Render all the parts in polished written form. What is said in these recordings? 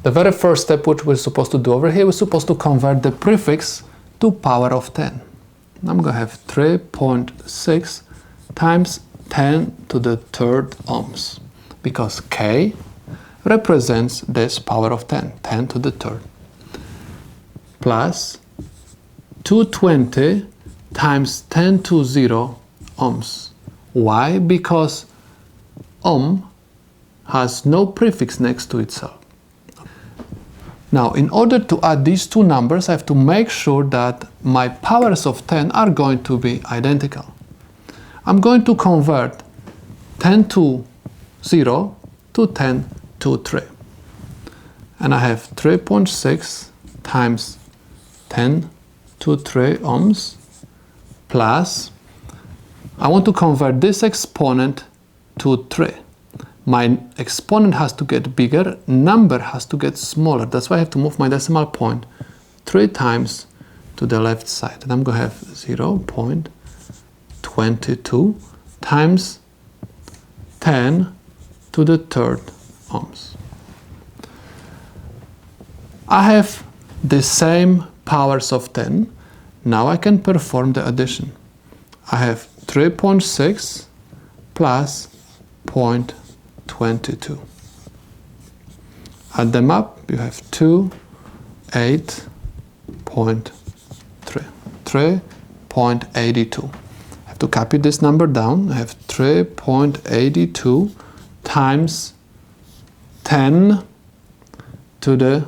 The very first step which we're supposed to do over here, we're supposed to convert the prefix to power of 10. I'm going to have 3.6 times 10 to the third ohms, because K represents this power of 10, 10 to the third, plus 220 times 10 to 0 ohms. Why? Because ohm has no prefix next to itself. Now, in order to add these two numbers, I have to make sure that my powers of 10 are going to be identical. I'm going to convert 10 to 0 to 10 to 3. And I have 3.6 times 10 to 3 ohms plus, I want to convert this exponent to 3. My exponent has to get bigger, number has to get smaller. That's why I have to move my decimal point 3 times to the left side. And I'm going to have 0.22 times 10 to the third ohms. I have the same powers of 10. Now I can perform the addition. I have 3.6 plus 0.22. Add them up, you have 3.82. I have to copy this number down. I have 3.82 times 10 to the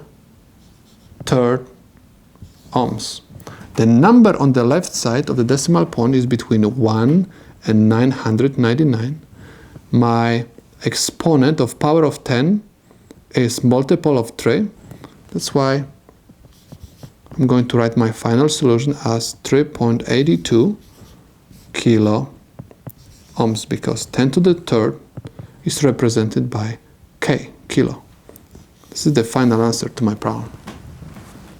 third ohms. The number on the left side of the decimal point is between 1 and 999. My exponent of power of 10 is multiple of 3. That's why I'm going to write my final solution as 3.82 kilo ohms, because 10 to the third is represented by K, kilo. This is the final answer to my problem.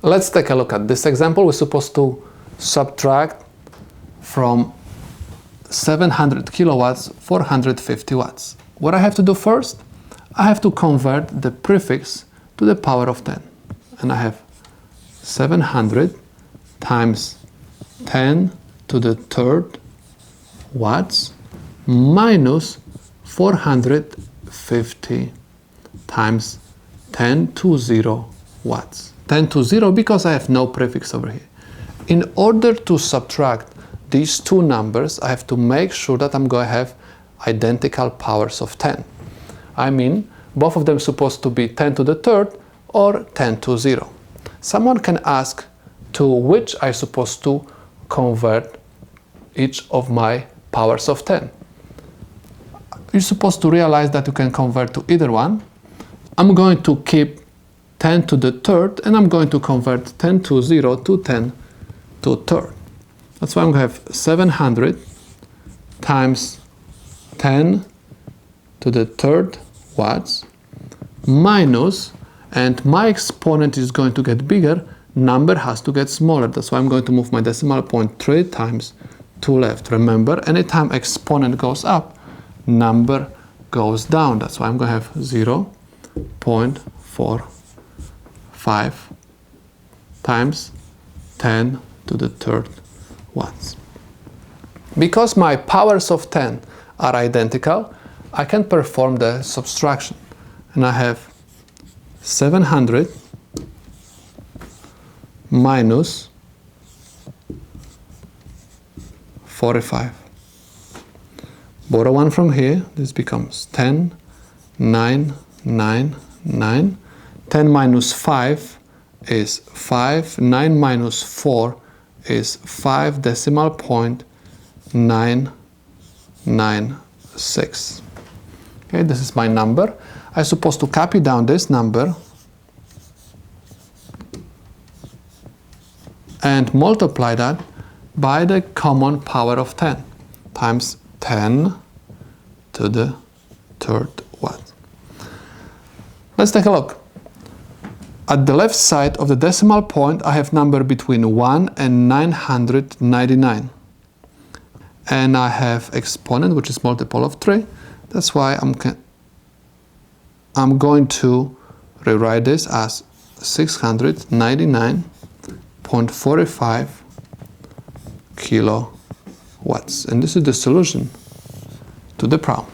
Let's take a look at this example. We're supposed to subtract from 700 kilowatts 450 watts. What I have to do first, I have to convert the prefix to the power of 10. And I have 700 times 10 to the third watts minus 450 times 10 to 0 watts. 10 to 0 because I have no prefix over here. In order to subtract these two numbers, I have to make sure that I'm going to have identical powers of 10. I mean, both of them are supposed to be 10 to the third or 10 to 0. Someone can ask to which I'm supposed to convert each of my powers of 10. You're supposed to realize that you can convert to either one. I'm going to keep 10 to the third, and I'm going to convert 10 to 0 to 10 to third. That's why I'm going to have 700 times 10 to the third watts minus, and my exponent is going to get bigger, number has to get smaller. That's why I'm going to move my decimal point 3 times to left. Remember, anytime exponent goes up, number goes down. That's why I'm going to have 0.45 times 10 to the third watts. Because my powers of 10 are identical, I can perform the subtraction. And I have 700 minus 45. Borrow 1 from here, this becomes 10, 9, 9, 9. 10 minus 5 is 5, 9 minus 4 is 5 decimal point 996. Okay, this is my number. I'm supposed to copy down this number and multiply that by the common power of 10 times 10 to the third watt. Let's take a look. At the left side of the decimal point, I have number between 1 and 999. And I have exponent, which is multiple of 3. That's why I'm going to rewrite this as 699.45 kilowatts. And this is the solution to the problem.